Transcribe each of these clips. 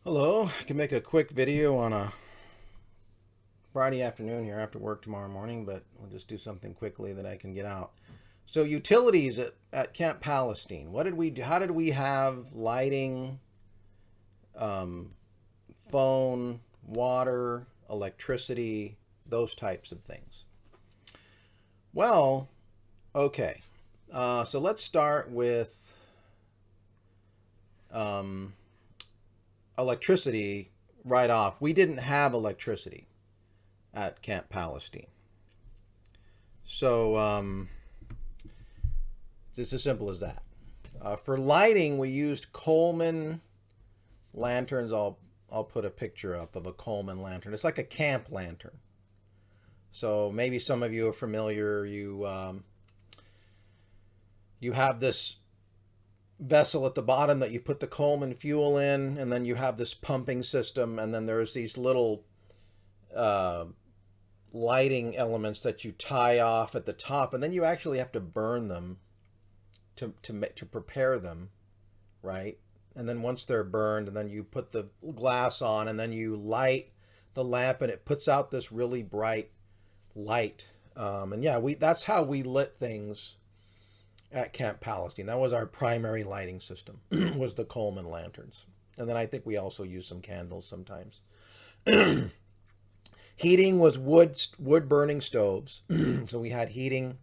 Hello, I can make a quick video on a Friday afternoon here after work tomorrow morning, but we'll just do something quickly that I can get out. So utilities at Camp Palestine. What did we do? How did we have lighting, um, phone, water, electricity, those types of things? Well, okay. So let's start with um, electricity right off. We didn't have electricity at Camp Palestine. So it's as simple as that. For lighting, we used Coleman lanterns. I'll put a picture up of a Coleman lantern. It's like a camp lantern. So maybe some of you are familiar. You have this vessel at the bottom that you put the Coleman fuel in, and then you have this pumping system, and then there's these little uh, lighting elements that you tie off at the top, and then you actually have to burn them to prepare them, right? And then once they're burned, and then you put the glass on, and then you light the lamp, and it puts out this really bright light. And yeah, that's how we lit things at Camp Palestine. That was our primary lighting system, was the Coleman lanterns. And then I think we also used some candles sometimes. Heating was wood burning stoves. So we had heating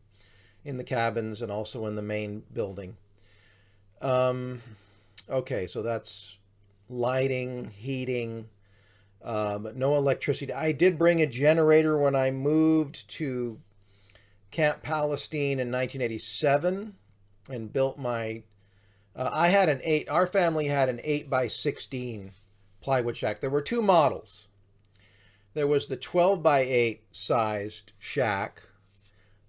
in the cabins and also in the main building. Okay, so that's lighting, heating, but no electricity. I did bring a generator when I moved to Camp Palestine in 1987 and built my I had our family had an 8 by 16 plywood shack. There were two models. There was the 12 by 8 sized shack,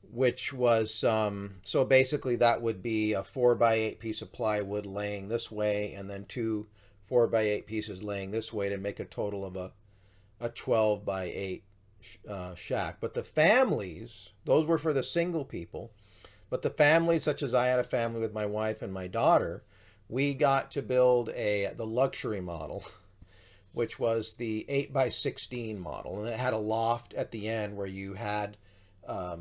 which was so basically that would be a 4 by 8 piece of plywood laying this way, and then two 4 by 8 pieces laying this way to make a total of a 12 by 8 shack. But the families, those were for the single people. But the families, such as I had a family with my wife and my daughter, we got to build the luxury model, which was the 8 by 16 model, and it had a loft at the end where you had a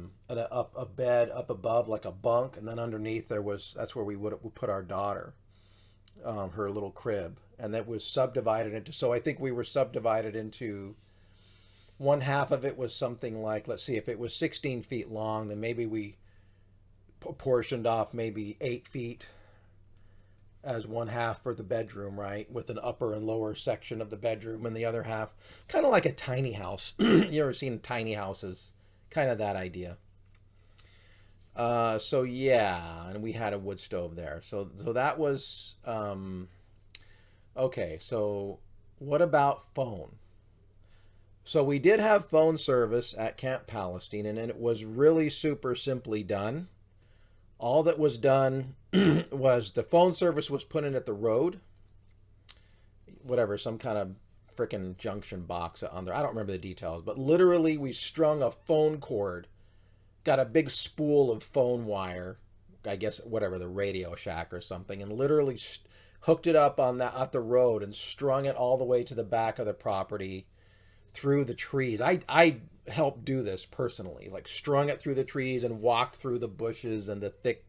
bed up above like a bunk, and then underneath that's where we would put our daughter, her little crib, and that was subdivided into. So I think we were subdivided into. One half of it was something like, let's see, if it was 16 feet long, then maybe we portioned off maybe 8 feet as one half for the bedroom, right? With an upper and lower section of the bedroom, and the other half, kind of like a tiny house. You ever seen tiny houses? Kind of that idea. So yeah, and we had a wood stove there. So that was okay. So what about phone? So we did have phone service at Camp Palestine, and it was really super simply done. All that was done was the phone service was put in at the road, whatever, some kind of freaking junction box on there. I don't remember the details, but literally we strung a phone cord, got a big spool of phone wire, I guess whatever, the Radio Shack or something, and literally hooked it up at the road and strung it all the way to the back of the property through the trees. I helped do this personally, like strung it through the trees and walked through the bushes and the thick,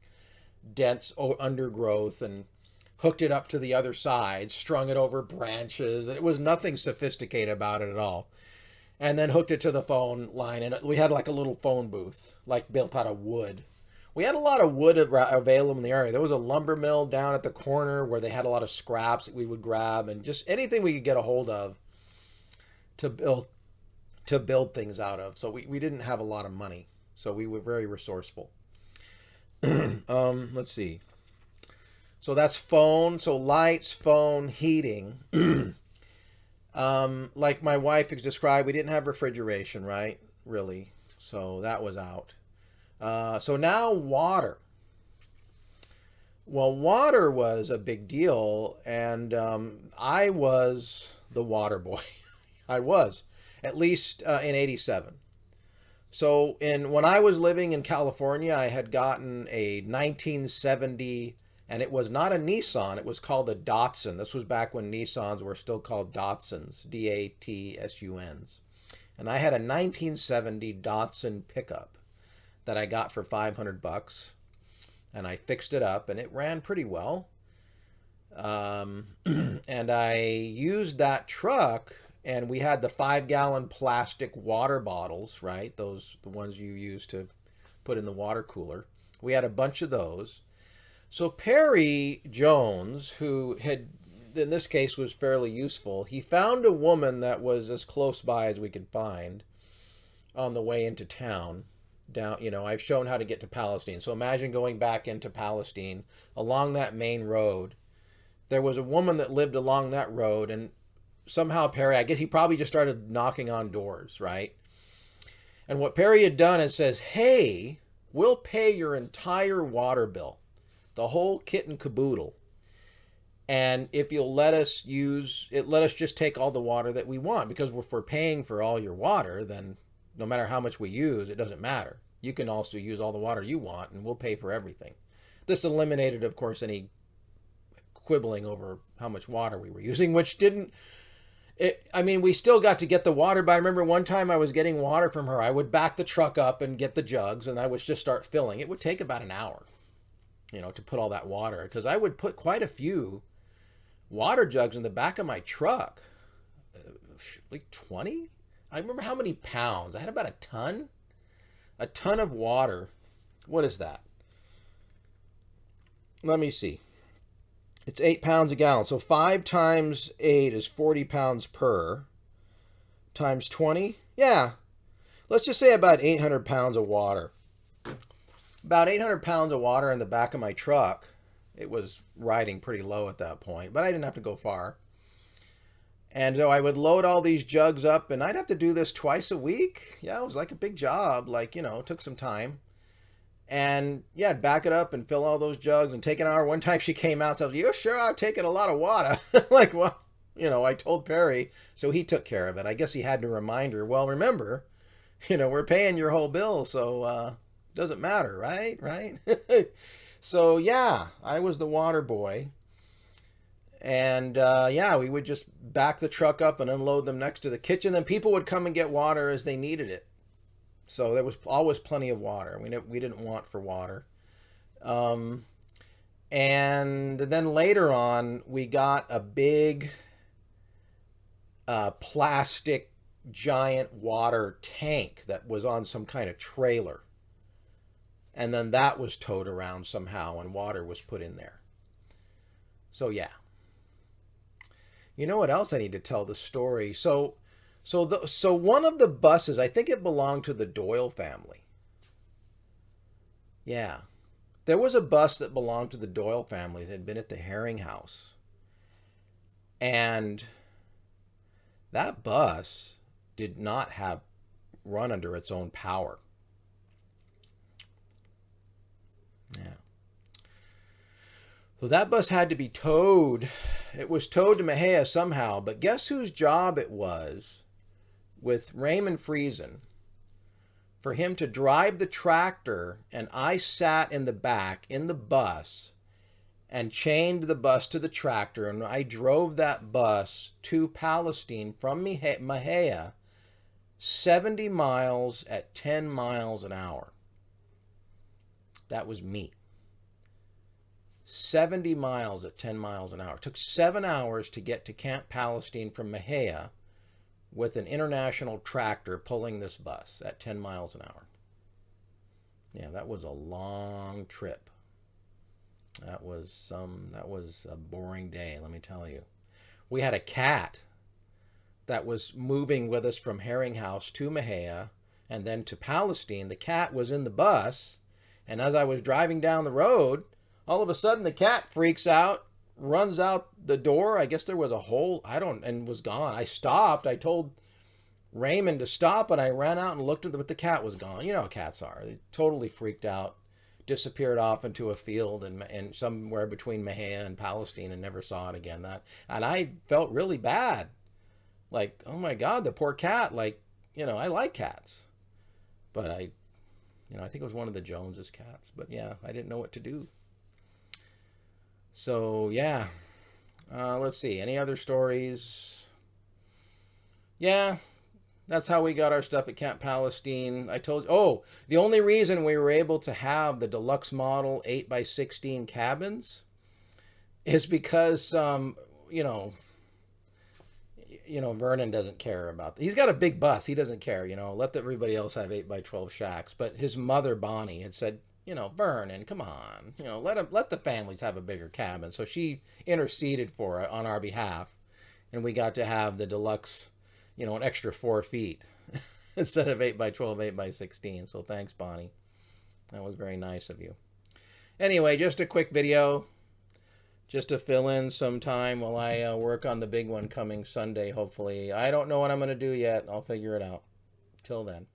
dense undergrowth and hooked it up to the other side, strung it over branches. It was nothing sophisticated about it at all. And then hooked it to the phone line, and we had like a little phone booth, like built out of wood. We had a lot of wood available in the area. There was a lumber mill down at the corner where they had a lot of scraps that we would grab, and just anything we could get a hold of to build things out of. So we didn't have a lot of money, so we were very resourceful. Let's see. So that's phone. So lights, phone, heating. Like my wife has described, we didn't have refrigeration, right? Really. So that was out. So now water. Well, water was a big deal, and I was the water boy. I was, at least in 87. So when I was living in California, I had gotten a 1970 And it was not a Nissan. It was called a Datsun. This was back when Nissans were still called Datsuns, Datsuns. And I had a 1970 Datsun pickup that I got for $500. And I fixed it up, and it ran pretty well. And I used that truck, and we had the 5-gallon plastic water bottles, right? The ones you use to put in the water cooler. We had a bunch of those. So Perry Jones, who had, in this case, was fairly useful, he found a woman that was as close by as we could find on the way into town. Down, I've shown how to get to Palestine. So imagine going back into Palestine along that main road. There was a woman that lived along that road, and somehow Perry, I guess he probably just started knocking on doors, right? And what Perry had done is says, hey, we'll pay your entire water bill, the whole kit and caboodle. And if you'll let us just take all the water that we want, because if we're paying for all your water, then no matter how much we use, it doesn't matter. You can also use all the water you want, and we'll pay for everything. This eliminated, of course, any quibbling over how much water we were using, which didn't... we still got to get the water, but I remember one time I was getting water from her. I would back the truck up and get the jugs, and I would just start filling. It would take about an hour, to put all that water, because I would put quite a few water jugs in the back of my truck. Like 20? I remember how many pounds. I had about a ton of water. What is that? Let me see. It's 8 pounds a gallon. So 5 times 8 is 40 pounds per. Times 20? Yeah. Let's just say about 800 pounds of water. About 800 pounds of water in the back of my truck. It was riding pretty low at that point, but I didn't have to go far. And so I would load all these jugs up, and I'd have to do this twice a week. Yeah, it was like a big job. It took some time. And yeah, I'd back it up and fill all those jugs and take an hour. One time she came out and said, "You sure are taking a lot of water." I told Perry, so he took care of it. I guess he had to remind her, well, remember, we're paying your whole bill, so doesn't matter, right? Right? So yeah, I was the water boy. And we would just back the truck up and unload them next to the kitchen. Then people would come and get water as they needed it. So there was always plenty of water. We didn't want for water. And then later on, we got a big plastic giant water tank that was on some kind of trailer. And then that was towed around somehow, and water was put in there. So yeah. You know what else I need to tell the story? So one of the buses, I think it belonged to the Doyle family. Yeah. There was a bus that belonged to the Doyle family that had been at the Herring House. And that bus did not have run under its own power. Yeah. So that bus had to be towed. It was towed to Mexia somehow, but guess whose job it was with Raymond Friesen for him to drive the tractor, and I sat in the back in the bus and chained the bus to the tractor, and I drove that bus to Palestine from Mexia 70 miles at 10 miles an hour. That was me. 70 miles at 10 miles an hour. It took 7 hours to get to Camp Palestine from Mexia with an international tractor pulling this bus at 10 miles an hour. Yeah, that was a long trip. That was a boring day, let me tell you. We had a cat that was moving with us from Herring House to Mexia and then to Palestine. The cat was in the bus, and as I was driving down the road, all of a sudden the cat freaks out, runs out the door. I guess there was a hole, and was gone. I stopped. I told Raymond to stop, and I ran out and looked at it, but the cat was gone. You know how cats are. They totally freaked out, disappeared off into a field and somewhere between Mexia and Palestine, and never saw it again. And I felt really bad. Like, oh my God, the poor cat. I like cats. But I think it was one of the Joneses' cats. But yeah, I didn't know what to do. So yeah, let's see. Any other stories? Yeah, that's how we got our stuff at Camp Palestine. I told you. Oh, the only reason we were able to have the deluxe model 8x16 cabins is because you know, Vernon doesn't care about that. He's got a big bus. He doesn't care. Let everybody else have 8x12 shacks. But his mother Bonnie had said, Vernon, come on, let the families have a bigger cabin. So she interceded for it on our behalf, and we got to have the deluxe, an extra 4 feet instead of 8x12, 8x16. So thanks, Bonnie. That was very nice of you. Anyway, just a quick video, just to fill in some time while I work on the big one coming Sunday, hopefully. I don't know what I'm going to do yet. I'll figure it out. Till then.